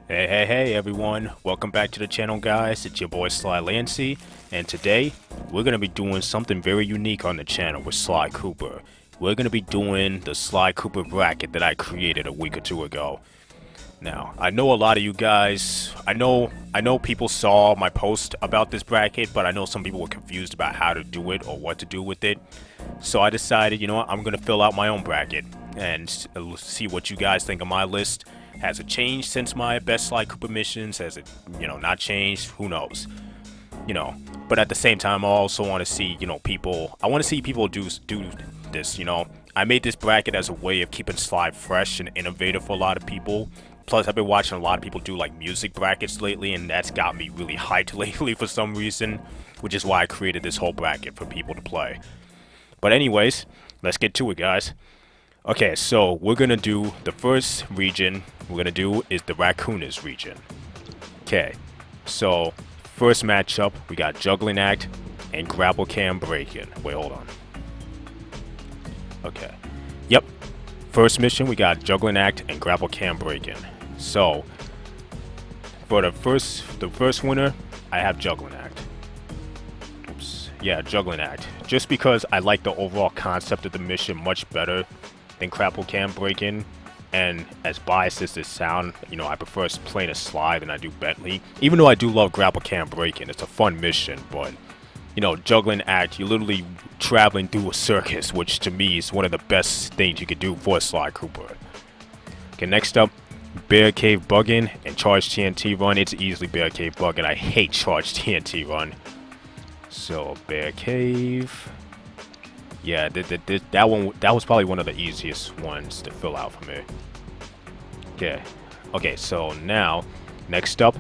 Hey everyone, welcome back to the channel guys, it's your boy Sly Lancy, and today we're going to be doing something very unique on the channel with Sly Cooper. We're going to be doing the Sly Cooper bracket that I created a week or two ago. Now, I know a lot of you guys, I know people saw my post about this bracket, but I know some people were confused about how to do it or what to do with it. So I decided, you know what, I'm going to fill out my own bracket and see what you guys think of my list. Has it changed since my best Sly Cooper missions? Has it, not changed? Who knows? But at the same time, I also want to see, I want to see people do this, I made this bracket as a way of keeping Sly fresh and innovative for a lot of people. Plus, I've been watching a lot of people do, like, music brackets lately, and that's got me really hyped lately for some reason, which is why I created this whole bracket for people to play. But anyways, let's get to it, guys. Okay, so we're gonna do the first region we're gonna do is the Raccoonus region. Okay, so first matchup we got Juggling Act and Grapple Cam Break-In. Wait, hold on. Okay, yep. First mission we got Juggling Act and Grapple Cam Break-In. So for the first winner, I have Juggling Act. Oops, yeah, Juggling Act. Just because I like the overall concept of the mission much better than Grapple Cam Break-In, and as biased as this sound, I prefer playing a Sly than I do Bentley. Even though I do love Grapple Cam Break-In, it's a fun mission, but Juggling Act, you're literally traveling through a circus, which to me is one of the best things you could do for a Sly Cooper. Okay, next up, Bear Cave Bug-In and Charge TNT Run. It's easily Bear Cave Bug-In. I hate Charge TNT Run. So Bear Cave. Yeah, that was probably one of the easiest ones to fill out for me. Okay, so now, next up,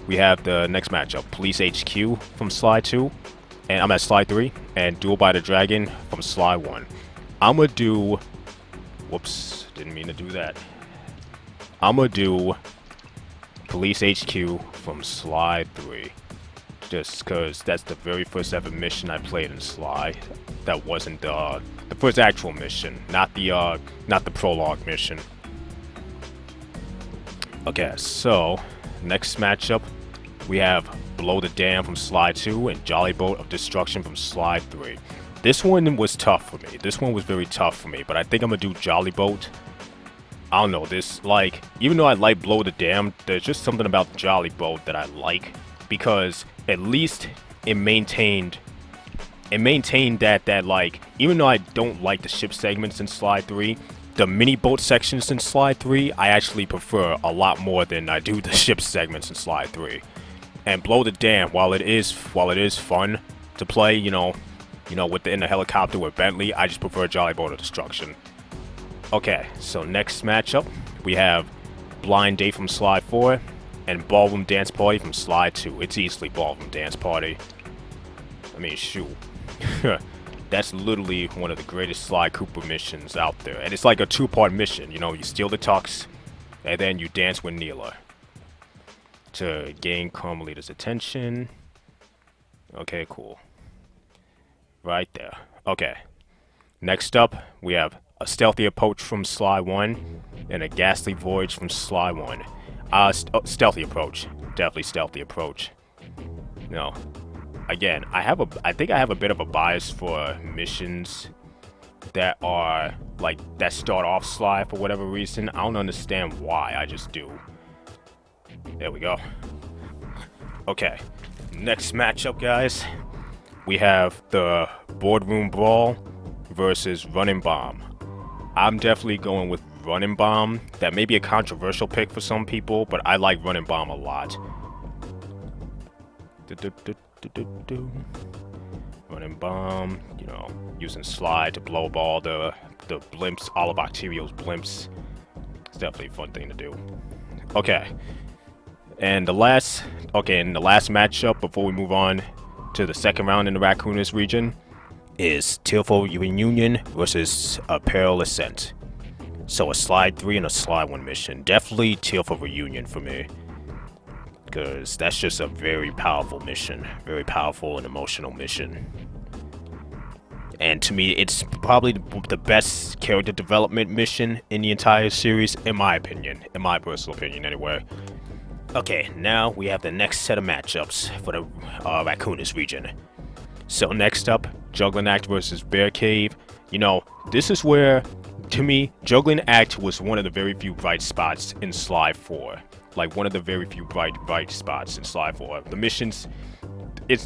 we have the next matchup. Police HQ from Sly 2, and I'm at Sly 3, and Duel by the Dragon from Sly 1. I'm gonna do, whoops, didn't mean to do that. I'm gonna do Police HQ from Sly 3. Just because that's the very first ever mission I played in Sly. That wasn't the first actual mission, not the prologue mission. Okay, so next matchup we have Below the Dam from Sly 2 and Jolly Boat of Destruction from Sly 3. This one was tough for me. This one was very tough for me, but I think I'm gonna do Jolly Boat. I don't know, even though I like Below the Dam, there's just something about Jolly Boat that I like, because at least it maintained that like, even though I don't like the ship segments in Sly 3, the mini boat sections in Sly 3 I actually prefer a lot more than I do the ship segments in Sly 3. And Below the Dam, while it is fun to play, in the helicopter with Bentley, I just prefer Jolly Boat of Destruction. Okay, so next matchup we have Blind Date from Sly 4 and Ballroom Dance Party from Sly 2. It's easily Ballroom Dance Party. I mean, shoot. That's literally one of the greatest Sly Cooper missions out there. And it's like a two-part mission. You steal the tux, and then you dance with Neela to gain Carmelita's attention. Okay, cool. Right there. Okay. Next up, we have a Stealthy Approach from Sly 1 and a Ghastly Voyage from Sly 1. Stealthy Approach. Definitely Stealthy Approach. No. Again, I think I have a bit of a bias for missions that are, that start off Sly for whatever reason. I don't understand why, I just do. There we go. Okay. Next matchup, guys. We have the Boardroom Brawl versus Running Bomb. I'm definitely going with Running Bomb. That may be a controversial pick for some people, but I like Running Bomb a lot. Running Bomb, using Sly to blow up all the blimps, all of Octavio's blimps. It's definitely a fun thing to do. Okay. And the last matchup before we move on to the second round in the Raccoonus region is Tearful Reunion versus a Peril Ascent. So a Sly 3 and a Sly 1 mission. Definitely Tearful Reunion for me, because that's just a very powerful mission. Very powerful and emotional mission. And to me, it's probably the best character development mission in the entire series, in my opinion. In my personal opinion, anyway. Okay, now we have the next set of matchups for the Raccoonus region. So next up, Juggling Act versus Bear Cave. You know, this is where, to me, Juggling Act was one of the very few bright spots in Sly 4. Like, one of the very few bright spots in Sly 4. The missions,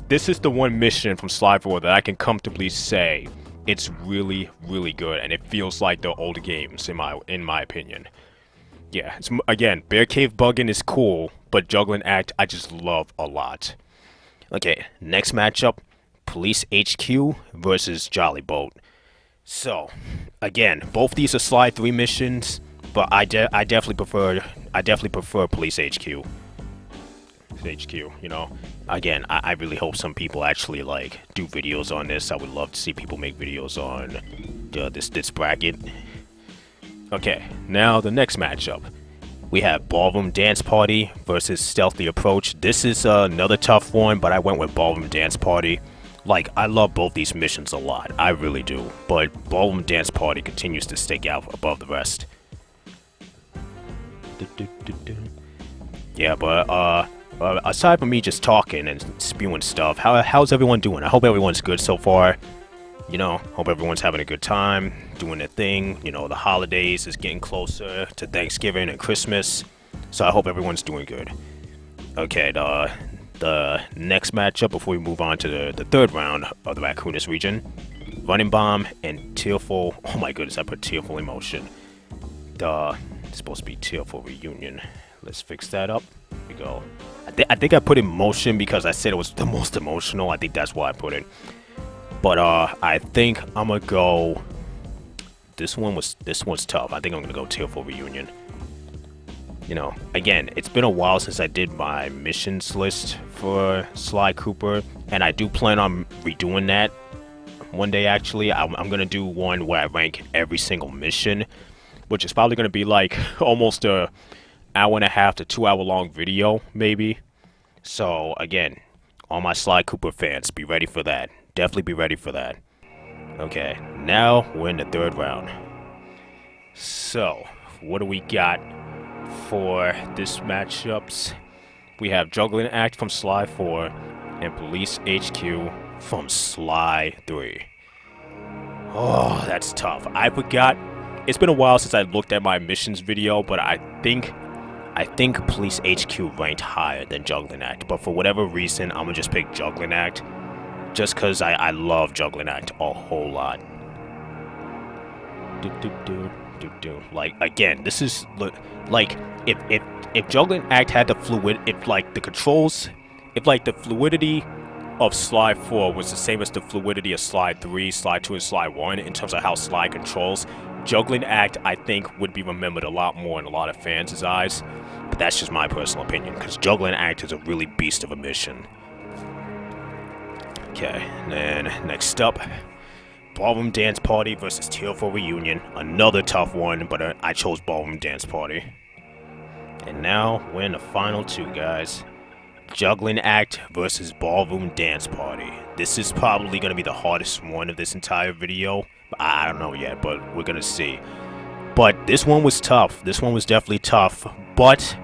this is the one mission from Sly 4 that I can comfortably say it's really, really good, and it feels like the old games, in my opinion. Yeah, again, Bear Cave bugging is cool, but Juggling Act I just love a lot. Okay, next matchup, Police HQ versus Jolly Boat. So, again, both these are Sly 3 missions, but I definitely prefer Police HQ. You know. Again, I really hope some people actually like do videos on this. I would love to see people make videos on this bracket. Okay, now the next matchup. We have Ballroom Dance Party versus Stealthy Approach. This is another tough one, but I went with Ballroom Dance Party. Like, I love both these missions a lot. I really do. But Ballroom Dance Party continues to stick out above the rest. Yeah, but aside from me just talking and spewing stuff, how's everyone doing? I hope everyone's good so far. You know, hope everyone's having a good time, doing their thing. You know, the holidays is getting closer to Thanksgiving and Christmas, so I hope everyone's doing good. Okay, the next matchup before we move on to the third round of the Raccoonus region, Running Bomb and Tearful. Oh my goodness, I put Tearful Emotion. It's supposed to be Tearful Reunion. Let's fix that up. Here we go. I think I put Emotion because I said it was the most emotional. I think that's why I put it. But I think I'm gonna go. This one's tough. I think I'm gonna go Tearful Reunion. You know, again, it's been a while since I did my missions list for Sly Cooper, and I do plan on redoing that one day. Actually, I'm gonna do one where I rank every single mission, which is probably gonna be like almost a hour and a half to 2 hour long video, maybe. So again, all my Sly Cooper fans, be ready for that. Definitely be ready for that. Okay, now we're in the third round. So, what do we got for this matchups? We have Juggling Act from Sly 4 and Police HQ from Sly 3. Oh, that's tough. I forgot. It's been a while since I looked at my missions video, but I think Police HQ ranked higher than Juggling Act. But for whatever reason, I'm gonna just pick Juggling Act. Just because I love Juggling Act a whole lot. Like, again, this is like if Juggling Act had the the fluidity of Sly 4 was the same as the fluidity of Sly 3, Sly 2, and Sly 1 in terms of how Sly controls, Juggling Act I think would be remembered a lot more in a lot of fans' eyes. But that's just my personal opinion, because Juggling Act is a really beast of a mission. Okay, and then next up, Ballroom Dance Party versus Tearful Reunion. Another tough one, but I chose Ballroom Dance Party. And now we're in the final two, guys. Juggling Act versus Ballroom Dance Party. This is probably going to be the hardest one of this entire video. I don't know yet, but we're going to see. But this one was tough. This one was definitely tough. But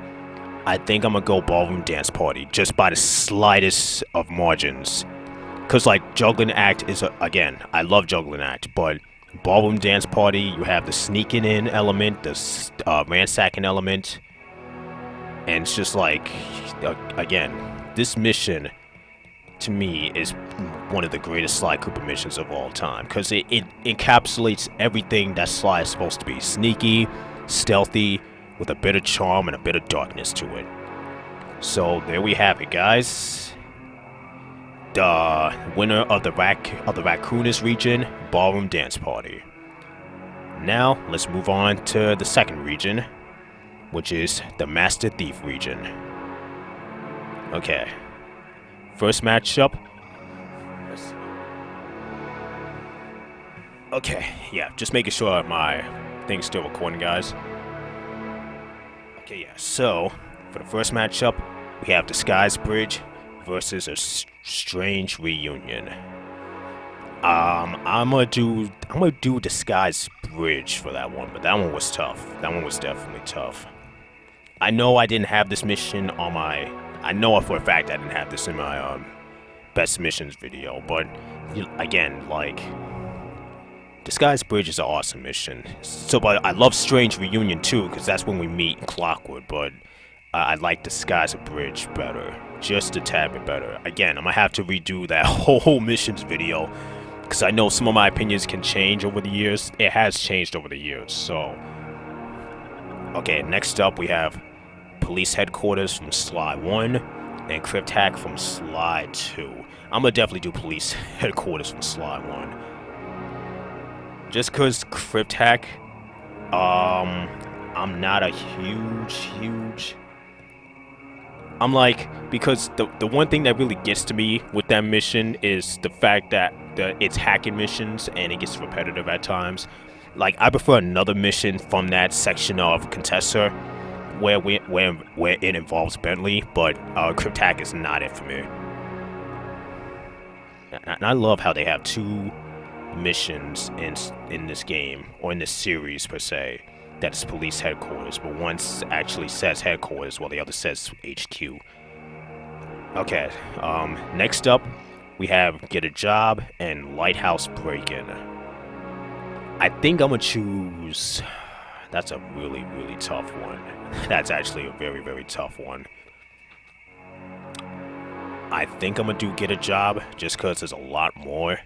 I think I'm going to go Ballroom Dance Party, just by the slightest of margins. Because, like, Juggling Act is, again, I love Juggling Act, but Ballroom Dance Party, you have the sneaking in element, the ransacking element, and it's just like, again, this mission, to me, is one of the greatest Sly Cooper missions of all time, because it encapsulates everything that Sly is supposed to be. Sneaky, stealthy, with a bit of charm and a bit of darkness to it. So, there we have it, guys. The winner of the Raccoonus region, Ballroom Dance Party. Now, let's move on to the second region, which is the Master Thief region. Okay. First matchup. Okay, yeah, just making sure my thing's still recording, guys. Okay, yeah, so, for the first matchup, we have Disguise Bridge versus a Strange Reunion. I'm gonna do Disguise Bridge for that one, but that one was tough. That one was definitely tough. I know I didn't have this mission on my. I know for a fact I didn't have this in my best missions video, but again, like, Disguise Bridge is an awesome mission. So, but I love Strange Reunion too, because that's when we meet Clockwood. But I like Disguise Bridge better, just a tad bit better. Again, I'm gonna have to redo that whole missions video, because I know some of my opinions can change over the years. It has changed over the years. So, okay, next up we have Police Headquarters from Sly 1 and Crypt Hack from Sly 2. I'm gonna definitely do Police Headquarters from Sly 1. Just cause Crypt Hack, I'm not a huge. I'm like, because the one thing that really gets to me with that mission is the fact that it's hacking missions and it gets repetitive at times. Like, I prefer another mission from that section of Contessa where it involves Bentley, but Crypt Hack is not it for me. And I love how they have two missions in this game, or in this series per se, that's Police Headquarters, but one actually says Headquarters while the other says HQ. Okay, next up we have Get a Job and Lighthouse Break-In. I think I'm gonna choose. That's a really tough one. That's actually a very tough one. I think I'm gonna do Get a Job just because there's a lot more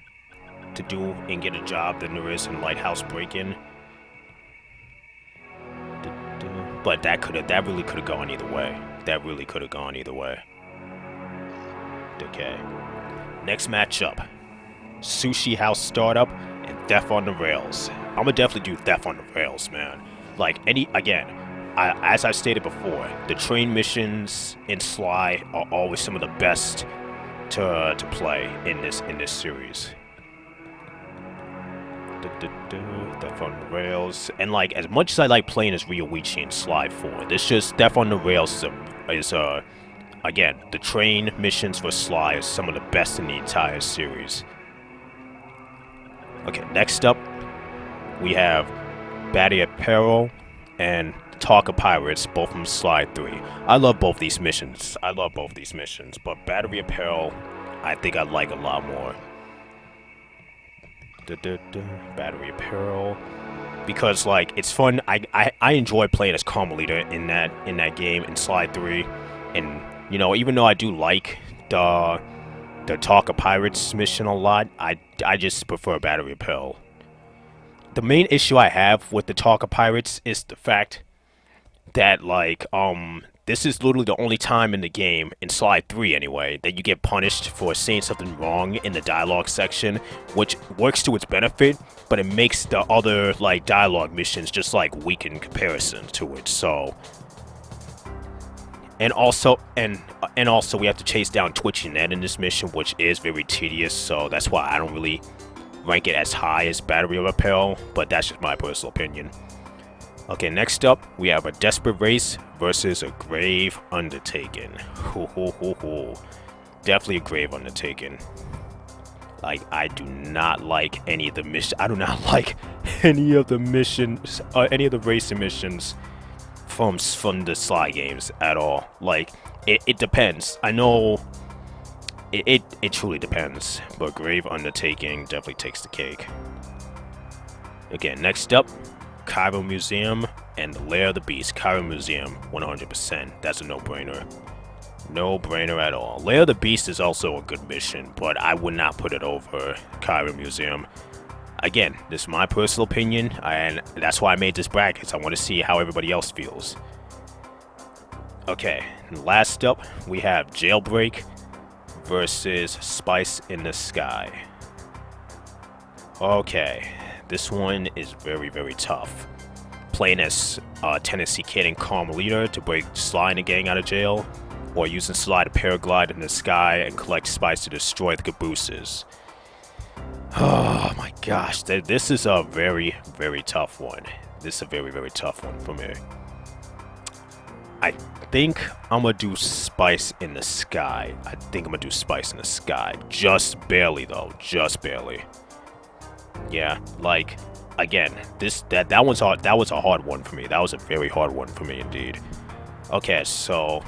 to do and Get a Job than there is in Lighthouse Break-In. But that really could have gone either way. That really could have gone either way. Okay. Next matchup: Sushi House Startup and Theft on the Rails. I'm gonna definitely do Theft on the Rails, man. Like, as I stated before, the train missions in Sly are always some of the best to play in this series. Theft on the Rails, and like, as much as I like playing as Ryoichi in Sly 4, this just Theft on the Rails is again, the train missions for Sly is some of the best in the entire series. Okay, next up we have Battery Apparel and Talk of Pirates, both from Sly 3. I love both these missions, but Battery Apparel I think I like a lot more. Battery Apparel, because like, it's fun. I enjoy playing as Carmelita in that game in Sly 3, and you know, even though I do like the Talk of Pirates mission a lot, I just prefer Battery Apparel. The main issue I have with the Talk of Pirates is the fact that, like, this is literally the only time in the game, in Sly 3 anyway, that you get punished for saying something wrong in the dialogue section, which works to its benefit, but it makes the other, like, dialogue missions just, like, weak in comparison to it. So, and also we have to chase down Twitchy Ned in this mission, which is very tedious, so that's why I don't really rank it as high as Battery of Apparel, but that's just my personal opinion. Okay, next up, we have a Desperate Race versus a Grave Undertaking. Definitely a Grave Undertaking. Like, I do not like any of the missions. I do not like any of the missions, any of the racing missions from the Sly games at all. Like, it depends. I know it truly depends, but Grave Undertaking definitely takes the cake. Okay, next up, Cairo Museum and the Lair of the Beast. Cairo Museum, 100%. That's a no-brainer. No-brainer at all. Lair of the Beast is also a good mission, but I would not put it over Cairo Museum. Again, this is my personal opinion, and that's why I made this bracket. I want to see how everybody else feels. Okay, last up, we have Jailbreak versus Spice in the Sky. Okay, this one is very tough. Playing as Tennessee Kid and Carmelita to break Sly and the gang out of jail, or using Sly to paraglide in the sky and collect Spice to destroy the cabooses. Oh my gosh, this is a very tough one. This is a very tough one for me. I think I'm gonna do Spice in the Sky. Just barely though, just barely. Yeah, like, again, that was a hard one for me. That was a very hard one for me indeed. Okay, so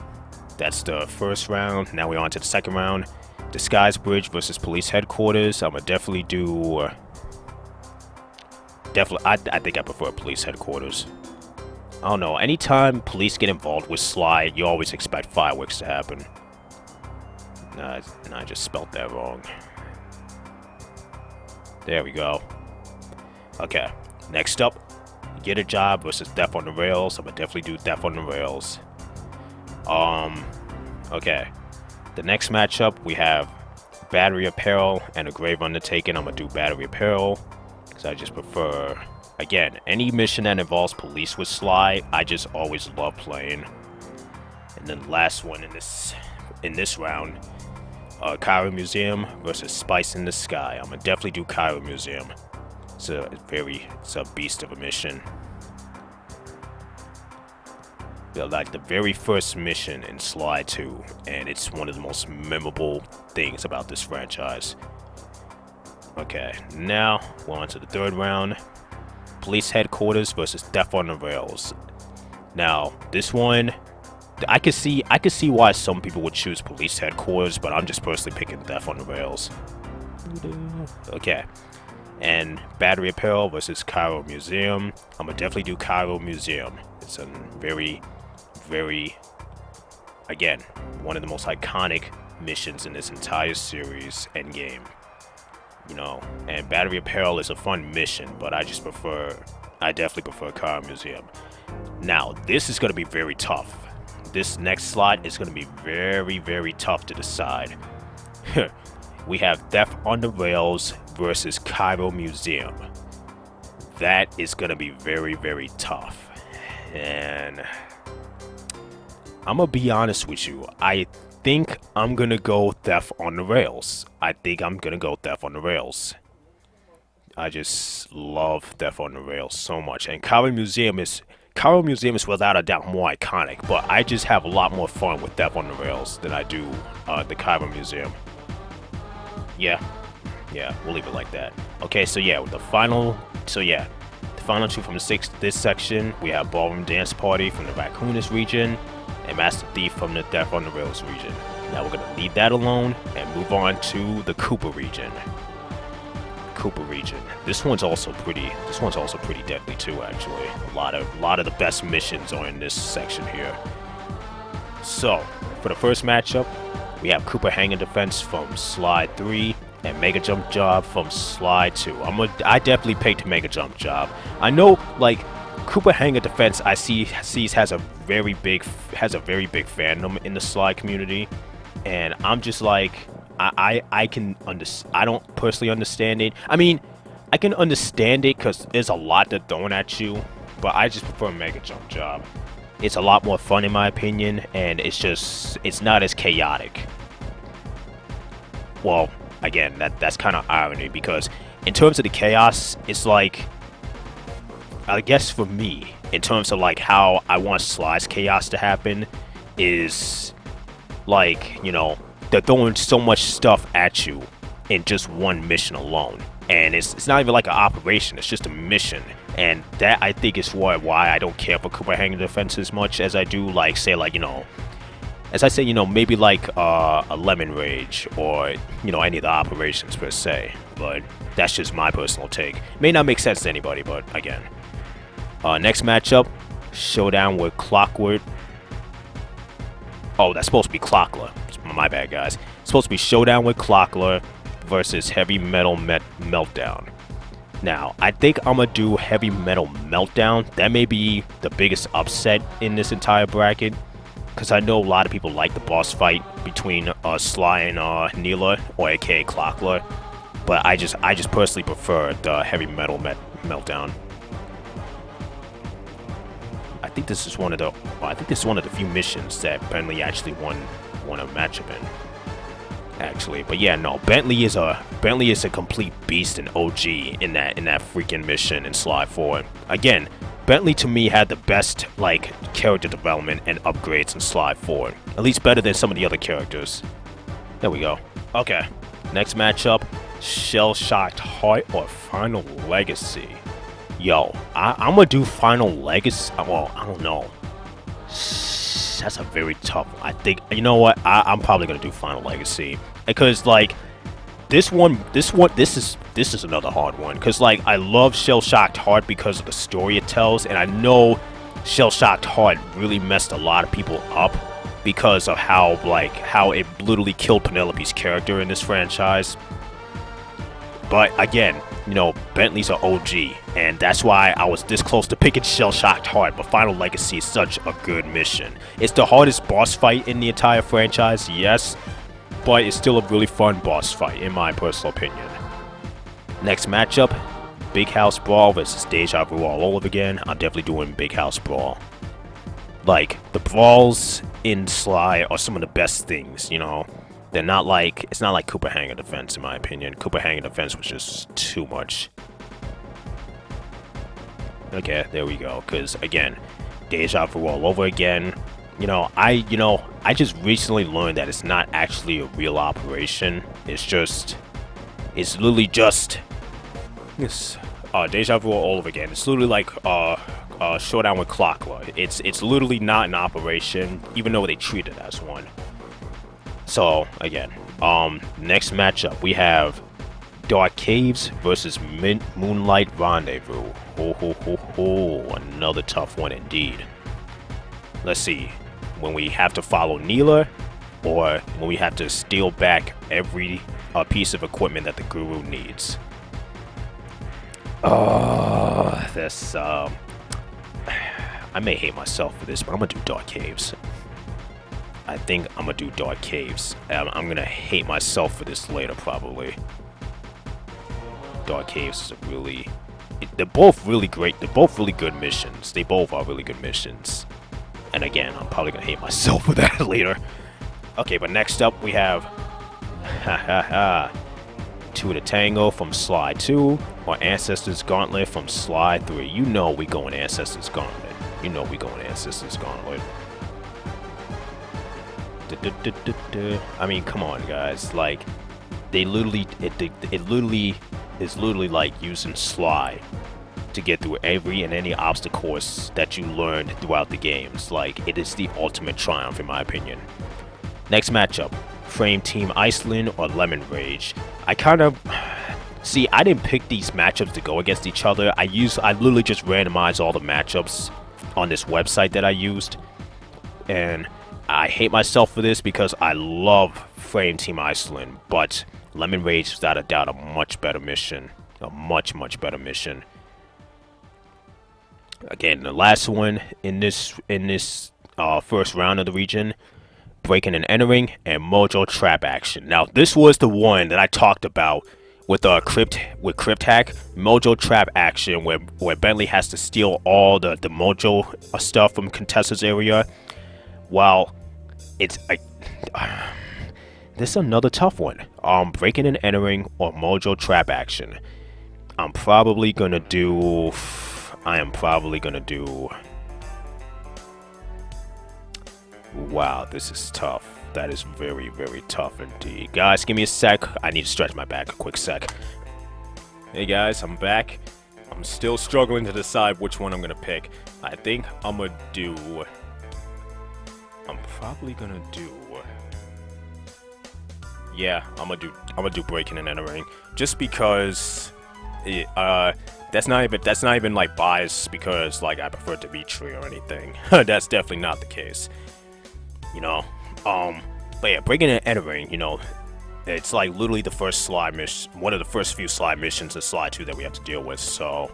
that's the first round. Now we're on to the second round. Disguise Bridge versus Police Headquarters. I'm gonna definitely do. I think I prefer Police Headquarters. I don't know. Anytime police get involved with Sly, you always expect fireworks to happen. Nah, I just spelled that wrong. There we go. Okay, next up, Get a Job versus Death on the Rails. I'm gonna definitely do Death on the Rails. Okay. The next matchup, we have Battery Apparel and a Grave Undertaking. I'm gonna do Battery Apparel because I just prefer, again, any mission that involves police with Sly, I just always love playing. And then the last one in this round, Cairo Museum versus Spice in the Sky. I'm gonna definitely do Cairo Museum. It's a beast of a mission. Like the very first mission in Sly 2, and it's one of the most memorable things about this franchise. Okay, now we're on to the third round. Police Headquarters versus Death on the Rails. Now, this one, I could see why some people would choose Police Headquarters, but I'm just personally picking Death on the Rails. Okay. And Battery Apparel versus Cairo Museum. I'm gonna definitely do Cairo Museum. It's a very, again, one of the most iconic missions in this entire series and game. You know, and Battery Apparel is a fun mission, but I definitely prefer Cairo Museum. Now, this is gonna be very tough. This next slot is gonna be very tough to decide. We have Death on the Rails versus Cairo Museum. That is gonna be very tough. And I'm gonna be honest with you. I think I'm gonna go Death on the Rails. I just love Death on the Rails so much. And Cairo Museum is without a doubt more iconic, but I just have a lot more fun with Death on the Rails than I do the Cairo Museum. Yeah, we'll leave it like that. Okay, so yeah, the final two from this section, we have Ballroom Dance Party from the Raccoonus region, and Master Thief from the Death on the Rails region. Now we're gonna leave that alone and move on to the Cooper region. This one's also pretty deadly too, actually. A lot of the best missions are in this section here. So, for the first matchup, we have Cooper Hangar Defense from Sly 3 and Mega Jump Job from Sly 2. I definitely picked Mega Jump Job. I know, like, Cooper Hangar Defense I see has a very big fandom in the Sly community, and I'm just like, I don't personally understand it. I mean, I can understand it because there's a lot they're throwing at you, but I just prefer Mega Jump Job. It's a lot more fun in my opinion, and it's not as chaotic. Well, again, that's kind of irony, because in terms of the chaos, it's like, I guess for me, in terms of like how I want Sly's chaos to happen, is like, you know, they're throwing so much stuff at you in just one mission alone. And it's not even like an operation, it's just a mission. And that, I think, is why I don't care for Cooper Hangar Defense as much as I do, like, say, like, you know, as I say, you know, maybe like a Lemon Rage, or, you know, any of the operations per se. But that's just my personal take. May not make sense to anybody, but again. Next matchup, Showdown with Clockwork. Oh, that's supposed to be Clockler. My bad, guys. It's supposed to be Showdown with Clockler versus Heavy Metal Meltdown. Now, I think I'm gonna do Heavy Metal Meltdown. That may be the biggest upset in this entire bracket, because I know a lot of people like the boss fight between Sly and Neela, or aka Clockler. But I just personally prefer the Heavy Metal Meltdown. I think this is one of the few missions that Bentley actually won a matchup in. Actually, but yeah, no, Bentley is a complete beast and OG in that freaking mission in Sly 4. Again, Bentley to me had the best like character development and upgrades in Sly 4, at least better than some of the other characters. There we go. Okay, next matchup, Shell Shocked Heart or Final Legacy. Yo, I'm gonna do Final Legacy. Well, I don't know. that's a very tough one. I think, you know what, I'm probably gonna do Final Legacy because like this is another hard one because like I love Shell Shocked Heart because of the story it tells, and I know Shell Shocked Heart really messed a lot of people up because of how it literally killed Penelope's character in this franchise. But again, you know, Bentley's an OG, and that's why I was this close to picking Shell Shocked Heart, but Final Legacy is such a good mission. It's the hardest boss fight in the entire franchise, yes, but it's still a really fun boss fight, in my personal opinion. Next matchup, Big House Brawl versus Deja Vu all over again. I'm definitely doing Big House Brawl. Like, the brawls in Sly are some of the best things, you know? They're not like, it's not like Cooper Hanger Defense, in my opinion. Cooper Hanger Defense was just too much. Okay, there we go. Because again, Deja Vu all over again. You know, I just recently learned that it's not actually a real operation. It's literally just this Deja Vu all over again. It's literally like Showdown with Clockwork. It's literally not an operation, even though they treat it as one. So again, next matchup we have Dark Caves versus Moonlight Rendezvous. Another tough one indeed. Let's see, when we have to follow Neela, or when we have to steal back every piece of equipment that the Guru needs. This I may hate myself for this, but I'm gonna do Dark Caves. I think I'm gonna do Dark Caves. I'm gonna hate myself for this later, probably. Dark Caves is they're both really great. They're both really good missions. They both are really good missions. And again, I'm probably gonna hate myself for that later. Okay, but next up we have Two to Tango from Sly 2, or Ancestors Gauntlet from Sly 3. You know we going Ancestors Gauntlet. You know we going Ancestors Gauntlet. I mean, come on, guys. Like, it literally is like using Sly to get through every and any obstacle course that you learned throughout the games. Like, it is the ultimate triumph, in my opinion. Next matchup, Frame Team Iceland or Lemon Rage. I didn't pick these matchups to go against each other. I literally just randomized all the matchups on this website that I used, and I hate myself for this because I love Frame Team Iceland, but Lemon Rage is without a doubt a much better mission. A much better mission. Again, the last one in this first round of the region, Breaking and Entering and Mojo Trap Action. Now, this was the one that I talked about with Crypt Hack, Mojo Trap Action, where Bentley has to steal all the Mojo stuff from Contessa's area. Well, this is another tough one. Breaking and Entering or Mojo Trap Action. I am probably gonna do. Wow, this is tough. That is very tough indeed. Guys, give me a sec. I need to stretch my back a quick sec. Hey guys, I'm back. I'm still struggling to decide which one I'm gonna pick. I think I'm probably gonna do. Yeah, I'm gonna do Breaking and Entering, just because that's not even like bias because like I prefer Dimitri or anything. That's definitely not the case. You know, but yeah, Breaking and Entering, you know, it's like literally the first Sly mission, one of the first few Sly missions in Sly 2 that we have to deal with. So,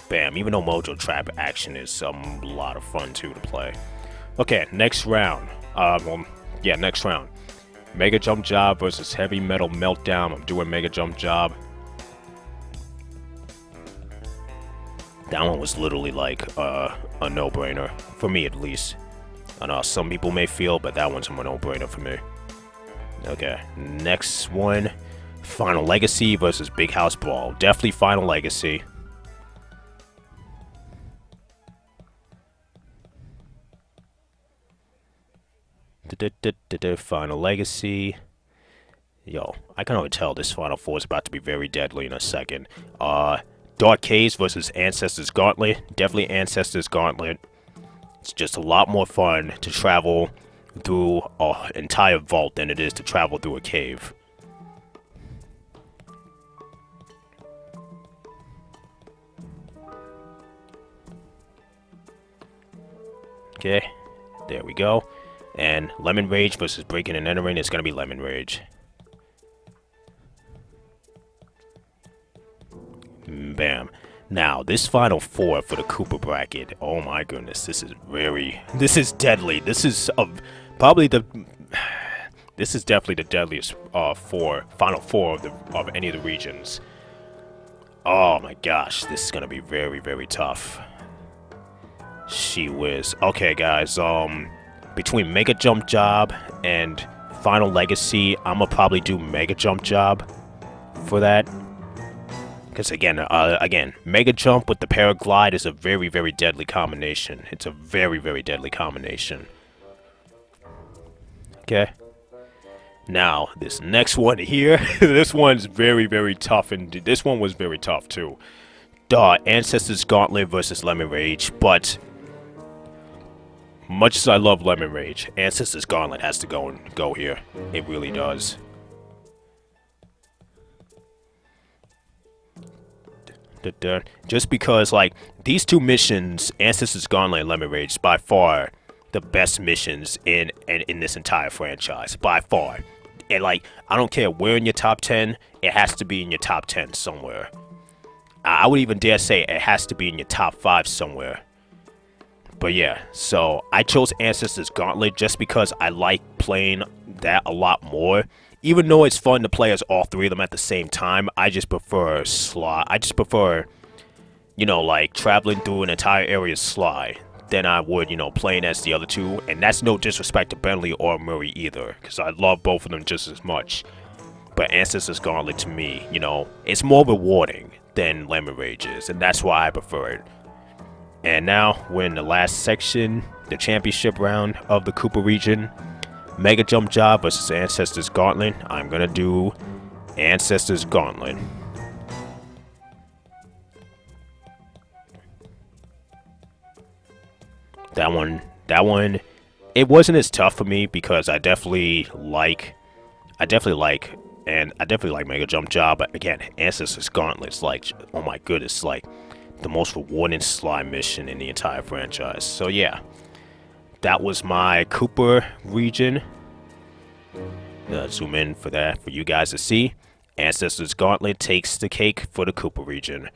bam. Even though Mojo Trap Action is a lot of fun too to play. Okay, next round. Next round. Mega Jump Job versus Heavy Metal Meltdown. I'm doing Mega Jump Job. That one was literally like a no-brainer for me, at least. I know some people may feel, but that one's a no-brainer for me. Okay, next one, Final Legacy versus Big House Brawl. Definitely Final Legacy. Final Legacy. Yo, I can already tell this Final Four is about to be very deadly in a second. Dark Caves versus Ancestors Gauntlet. Definitely Ancestors Gauntlet. It's just a lot more fun to travel through an entire vault than it is to travel through a cave. Okay, there we go. And Lemon Rage versus Breaking and Entering is going to be Lemon Rage. Bam. Now, this final four for the Cooper bracket, oh my goodness, this is deadly. This is definitely the deadliest final four of any of the regions. Oh my gosh, this is gonna be very, very tough. She whiz. Okay, guys, between Mega Jump Job and Final Legacy, I'm gonna probably do Mega Jump Job for that. Because again, Mega Jump with the Paraglide is a very, very deadly combination. It's a very, very deadly combination. Okay. Now, this next one here, this one's very, very tough, and this one was very tough too. Ancestors Gauntlet versus Lemon Rage, but much as I love Lemon Rage, Ancestors Gauntlet has to go here. It really does. Just because, like, these two missions, Ancestors Gauntlet and Lemon Rage, is by far the best missions in this entire franchise. By far. And, like, I don't care where in your top 10, it has to be in your top 10 somewhere. I would even dare say it has to be in your top 5 somewhere. But yeah, so I chose Ancestors Gauntlet just because I like playing that a lot more. Even though it's fun to play as all three of them at the same time, I just prefer Sly. I just prefer, you know, like, traveling through an entire area of Sly than I would, you know, playing as the other two. And that's no disrespect to Bentley or Murray either, because I love both of them just as much. But Ancestors Gauntlet, to me, you know, it's more rewarding than Lemon Rage is, and that's why I prefer it. And now, we're in the last section, the championship round of the Cooper region. Mega Jump Job versus Ancestors Gauntlet. I'm gonna do Ancestors Gauntlet. That one, it wasn't as tough for me because I definitely like Mega Jump Job. But again, Ancestors Gauntlet's like, oh my goodness, like the most rewarding slime mission in the entire franchise. So yeah. That was my Cooper region. Zoom in for that for you guys to see. Ancestors Gauntlet takes the cake for the Cooper region.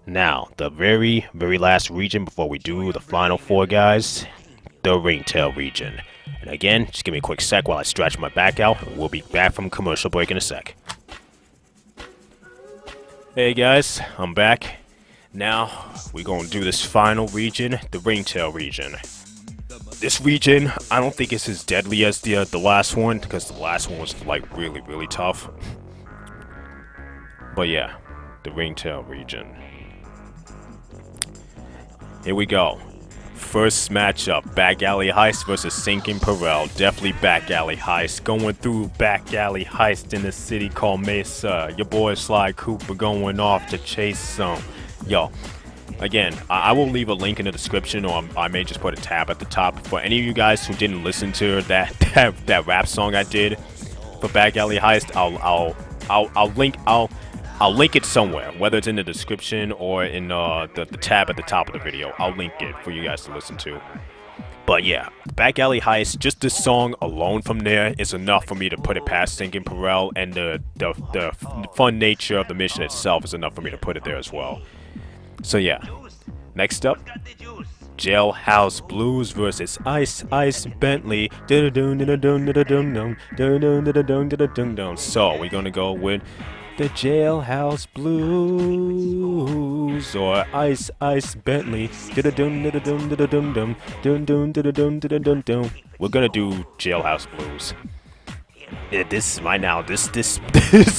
Now, the very, very last region before we do the final four, guys. The Ringtail region. And again, just give me a quick sec while I stretch my back out. We'll be back from commercial break in a sec. Hey guys, I'm back. Now, we're going to do this final region, the Ringtail region. This region, I don't think it's as deadly as the last one, because the last one was like really, really tough. But yeah, the Ringtail region. Here we go. First matchup, Back Alley Heist versus Sinking Perel. Definitely Back Alley Heist. Going through Back Alley Heist in a city called Mesa. Your boy Sly Cooper going off to chase some. Yo. Again, I will leave a link in the description, or I may just put a tab at the top for any of you guys who didn't listen to that rap song I did for Back Alley Heist. I'll link it somewhere, whether it's in the description or in the tab at the top of the video. I'll link it for you guys to listen to. But yeah, Back Alley Heist, just this song alone from there is enough for me to put it past Sinking Perel, and the fun nature of the mission itself is enough for me to put it there as well. So yeah, next up, Jailhouse Blues versus Ice Bentley. So we're gonna go with the Jailhouse Blues or Ice Bentley. We're gonna do Jailhouse Blues. This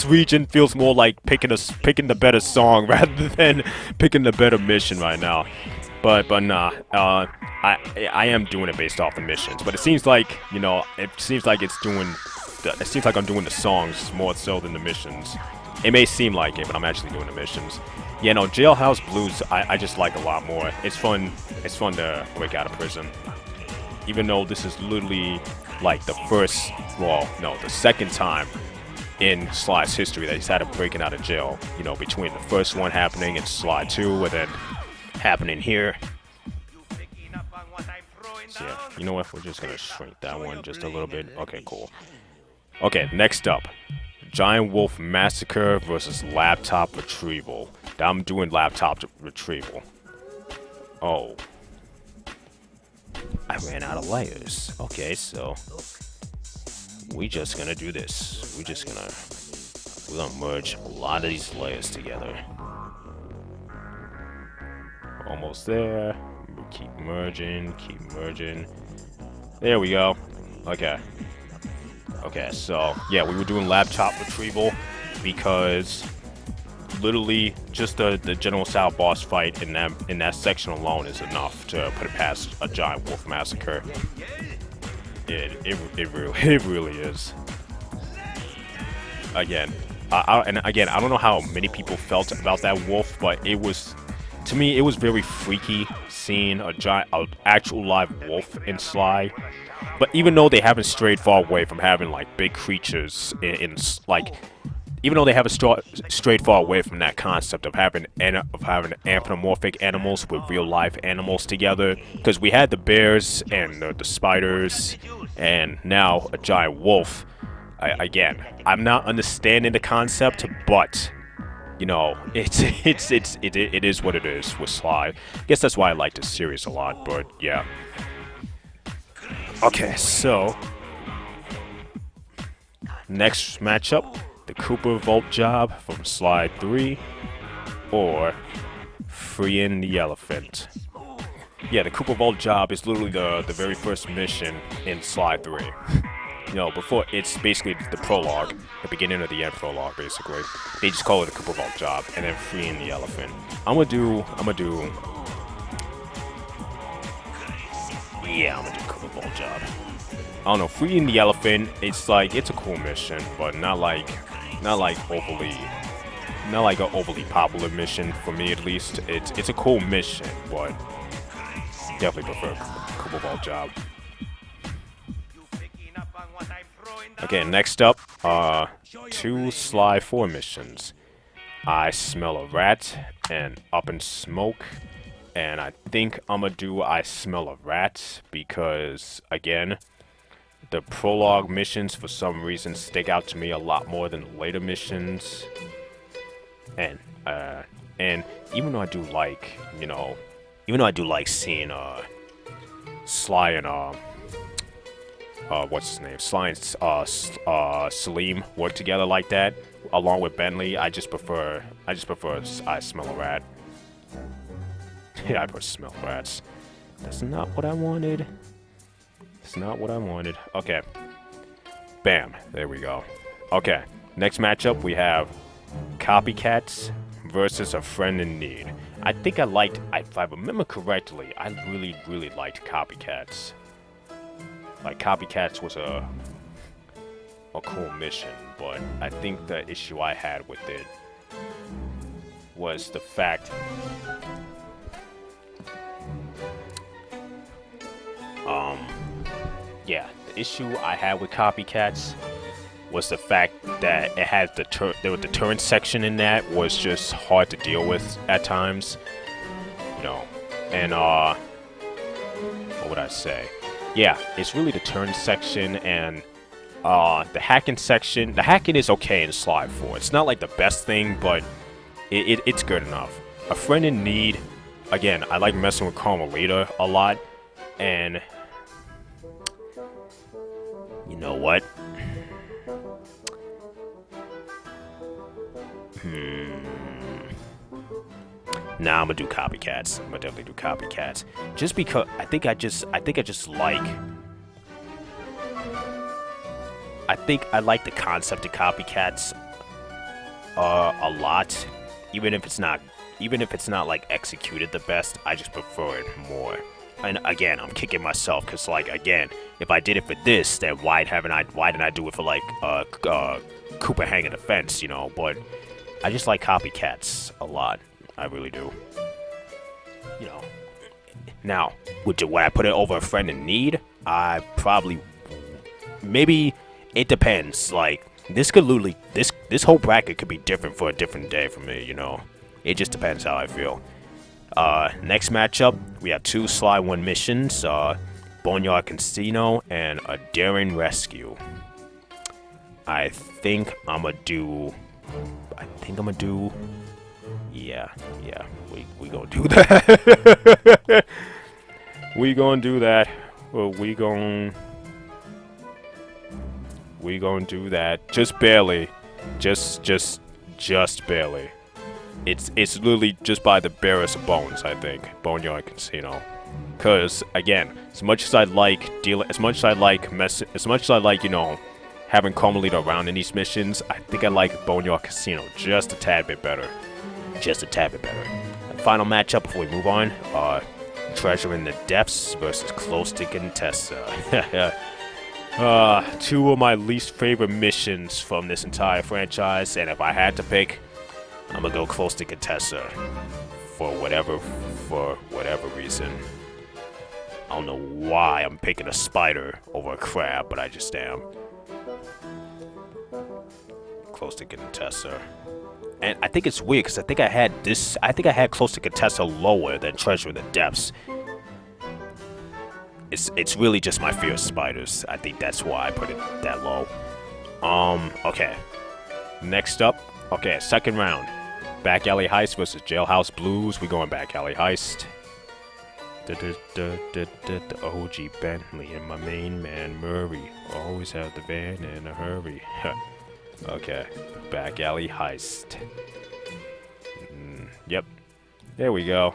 region feels more like picking the better song rather than picking the better mission right now. But nah, I am doing it based off the missions. But it seems like, you know, it seems like I'm doing the songs more so than the missions. It may seem like it, but I'm actually doing the missions. Yeah, no, Jailhouse Blues I just like a lot more. It's fun. It's fun to break out of prison. Even though this is literally like the first, well, no, the second time in Sly's history that he's had him breaking out of jail. You know, between the first one happening in Sly 2 and then happening here. So yeah, you know what? We're just gonna shrink that one just a little bit. Okay, cool. Okay, next up. Giant Wolf Massacre versus Laptop Retrieval. I'm doing Laptop Retrieval. Oh. I ran out of layers. Okay, so we just gonna do this. We're gonna merge a lot of these layers together. Almost there. We keep merging, There we go. Okay. Okay, so yeah, we were doing Laptop Retrieval because literally just the General Sal boss fight in that section alone is enough to put it past a Giant Wolf Massacre. It really is. Again, I don't know how many people felt about that wolf, but to me it was very freaky seeing an actual live wolf in Sly. But even though they haven't strayed far away from having like big creatures even though they haven't strayed far away from that concept of having anthropomorphic animals with real life animals together, because we had the bears and the spiders, and now a giant wolf. I'm not understanding the concept, but you know, it is what it is with Sly. I guess that's why I like this series a lot. But yeah. Okay, so next matchup, the Cooper Vault Job from Sly 3 or Freeing the Elephant. Yeah, the Cooper Vault Job is literally the very first mission in Sly 3. You know, before it's basically the prologue, the beginning of the end prologue, basically. They just call it the Cooper Vault Job, and then Freeing the Elephant. I'm gonna do Cooper Vault Job. I don't know, Freeing the Elephant, it's a cool mission, but not like an overly popular mission for me at least. It's a cool mission, but definitely prefer Cooper Vault Job. Okay, next up, 2 Sly 4 missions. I Smell a Rat and Up in Smoke. And I think I'm gonna do I Smell a Rat because, again, the prologue missions for some reason stick out to me a lot more than the later missions. And even though I do like, seeing Sly and what's his name? Sly and Salim work together like that, along with Bentley. I just prefer I Smell a Rat. Yeah, I prefer Smell Rats. That's not what I wanted. It's not what I wanted. Okay. Bam. There we go. Okay. Next matchup, we have Copycats versus A Friend in Need. I think if I remember correctly, I really, really liked Copycats. Like, Copycats was a cool mission, but I think the issue I had with it was the fact the issue I had with Copycats was the fact that it had the deterrent section in that was just hard to deal with at times, you know. And what would I say? Yeah, it's really the turn section and the hacking section. The hacking is okay in Sly 4. It's not like the best thing, but it's good enough. A Friend in Need, again, I like messing with Carmelita a lot, and you know what? Nah, I'm gonna do Copycats. I'm gonna definitely do Copycats. Just because I think I like the concept of Copycats a lot. Even if it's not like executed the best, I just prefer it more. And again, I'm kicking myself because, like, again, if I did it for this, then why didn't I do it for like Cooper hanging the fence, you know? But I just like Copycats a lot. I really do. You know. Now, would I put it over a friend in need? I probably, maybe it depends. Like this could literally, this whole bracket could be different for a different day for me. You know, it just depends how I feel. Next matchup, we have 2 Sly 1 missions. Boneyard Casino and a Daring Rescue. I think I'm gonna do. Yeah, we gonna do that. we gonna do that. Well, we gonna do that. Just barely. Just barely. It's literally just by the barest of bones, I think. Boneyard Casino. Cause again, as much as I like, you know, having Carmelita around in these missions, I think I like Boneyard Casino just a tad bit better. Just a tad bit better. And final matchup before we move on, Treasure in the Depths versus Close to Contessa. 2 of my least favorite missions from this entire franchise, and if I had to pick, I'm gonna go Close to Contessa for whatever reason. I don't know why I'm picking a spider over a crab, but I just am. Close to Contessa. And I think it's weird because I think I had Close to Contessa lower than Treasure in the Depths. It's really just my fear of spiders. I think that's why I put it that low. Okay. Next up, okay, second round. Back Alley Heist versus Jailhouse Blues. We going Back Alley Heist. The OG Bentley and my main man Murray always have the van in a hurry. Okay, Back Alley Heist. Yep, there we go.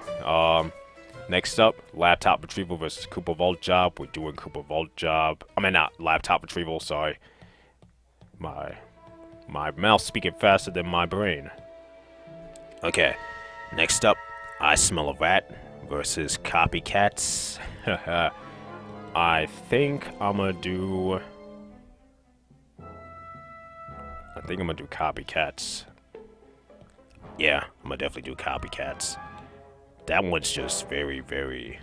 Next up, Laptop Retrieval versus Cooper Vault Job. We're doing Cooper Vault Job. I mean, not Laptop Retrieval. Sorry, my mouth speaking faster than my brain. Okay, next up, I Smell a Rat versus Copycats. I think I'm gonna do Copycats. Yeah, I'm gonna definitely do Copycats. That one's just very, very.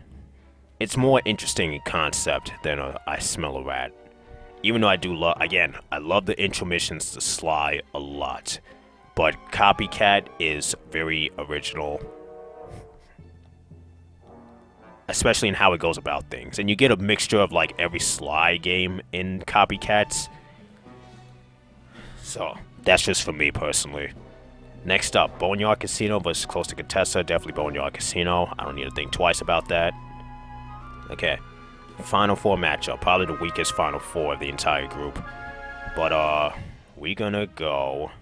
It's more interesting in concept than I Smell a Rat. Even though I do love, again, I love the intro missions to Sly a lot, but Copycat is very original. Especially in how it goes about things. And you get a mixture of like every Sly game in Copycats. So, that's just for me personally. Next up, Boneyard Casino versus Close to Contessa. Definitely Boneyard Casino. I don't need to think twice about that. Okay. Final 4 matchup. Probably the weakest Final 4 of the entire group. But, we gonna go.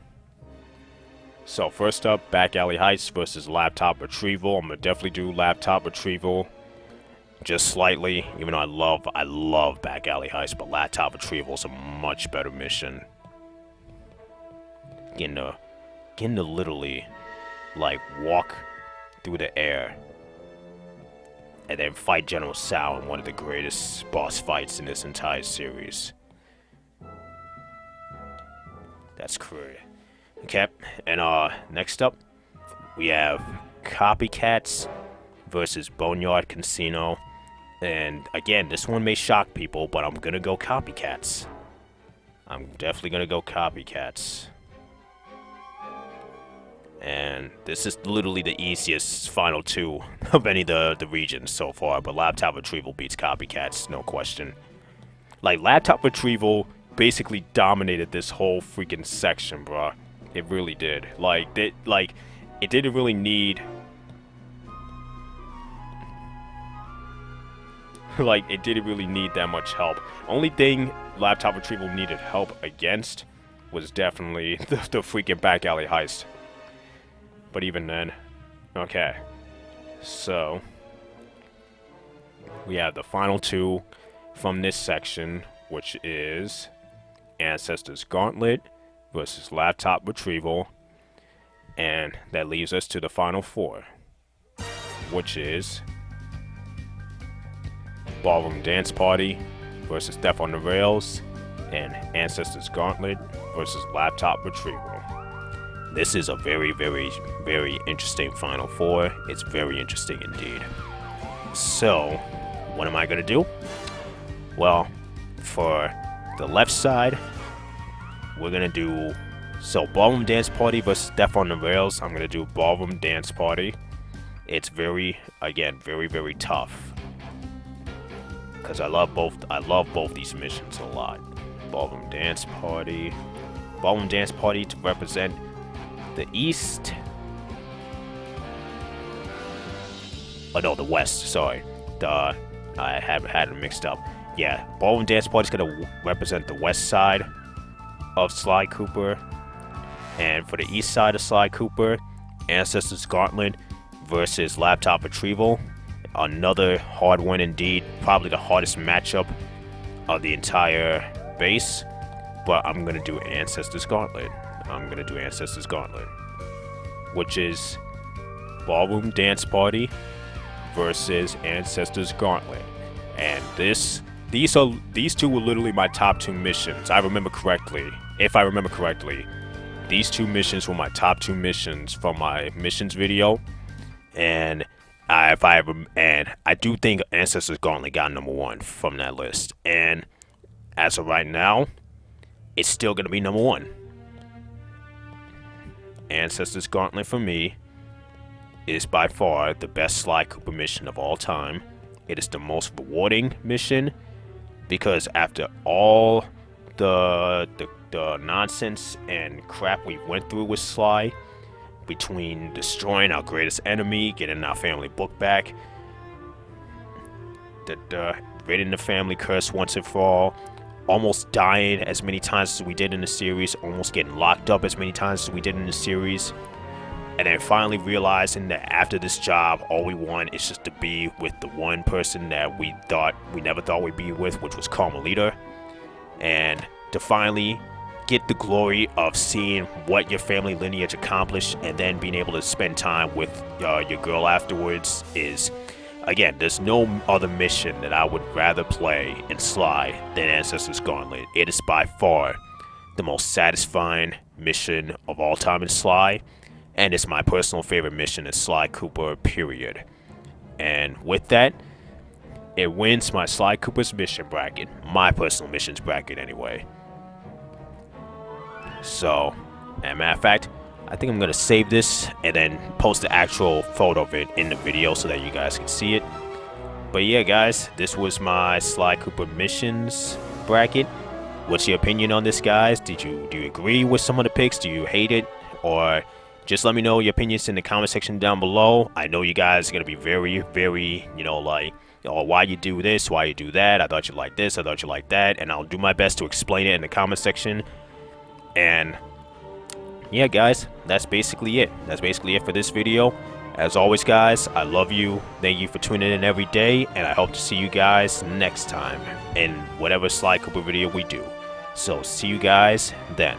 So, first up, Back Alley Heist versus Laptop Retrieval. I'm gonna definitely do Laptop Retrieval. Just slightly, even though I love Back Alley Heist, but Laptop Retrieval is a much better mission. Getting to literally, like, walk through the air and then fight General Sal in one of the greatest boss fights in this entire series. That's crazy. Okay, and next up, we have Copycats versus Boneyard Casino. And again, this one may shock people, but I'm gonna go Copycats. I'm definitely gonna go Copycats. And this is literally the easiest final 2 of any of the regions so far, but Laptop Retrieval beats Copycats, no question. Like, Laptop Retrieval basically dominated this whole freaking section, bruh. It really did. It didn't really need... it didn't really need that much help. Only thing Laptop Retrieval needed help against was definitely the freaking Back Alley Heist. But even then, okay. So, we have the final 2 from this section, which is Ancestors Gauntlet versus Laptop Retrieval. And that leaves us to the final 4, which is Ballroom Dance Party versus Death on the Rails, and Ancestors Gauntlet versus Laptop Retrieval. This is a very, very, very interesting Final Four. It's very interesting indeed. So, what am I gonna do? Well, for the left side, we're gonna do Ballroom Dance Party versus Death on the Rails. I'm gonna do Ballroom Dance Party. It's very, again, very, very tough because I love both these missions a lot. Ballroom Dance Party to represent the East. Oh no, the West. Sorry, I had it mixed up. Yeah, Ballroom Dance Party is gonna represent the West side of Sly Cooper, and for the East side of Sly Cooper, Ancestors Gauntlet versus Laptop Retrieval. Another hard one indeed, probably the hardest matchup of the entire base. But I'm gonna do Ancestors Gauntlet. Which is Ballroom Dance Party versus Ancestors Gauntlet. And these two were literally my top 2 missions. If I remember correctly, these 2 missions were my top 2 missions from my missions video. And I do think Ancestors Gauntlet got number 1 from that list. And as of right now, it's still gonna be number 1. Ancestors Gauntlet for me is by far the best Sly Cooper mission of all time. It is the most rewarding mission because after all the nonsense and crap we went through with Sly, between destroying our greatest enemy, getting our family book back, ridding the family curse once and for all, almost dying as many times as we did in the series, almost getting locked up as many times as we did in the series, and then finally realizing that after this job, all we want is just to be with the one person that we never thought we'd be with, which was Carmelita, and to finally get the glory of seeing what your family lineage accomplished and then being able to spend time with your girl afterwards is, again, there's no other mission that I would rather play in Sly than Ancestors Gauntlet. It is by far the most satisfying mission of all time in Sly, and it's my personal favorite mission in Sly Cooper, period. And with that, it wins my Sly Cooper's mission bracket, my personal missions bracket anyway. So, as a matter of fact, I think I'm going to save this and then post the actual photo of it in the video so that you guys can see it. But yeah, guys, this was my Sly Cooper missions bracket. What's your opinion on this, guys? Do you agree with some of the picks? Do you hate it? Or just let me know your opinions in the comment section down below. I know you guys are going to be very, very, like, oh, why you do this, why you do that, I thought you liked this, I thought you liked that, and I'll do my best to explain it in the comment section. And yeah, guys, that's basically it. That's basically it for this video. As always, guys, I love you. Thank you for tuning in every day, and I hope to see you guys next time in whatever Sly Cooper video we do. So see you guys then.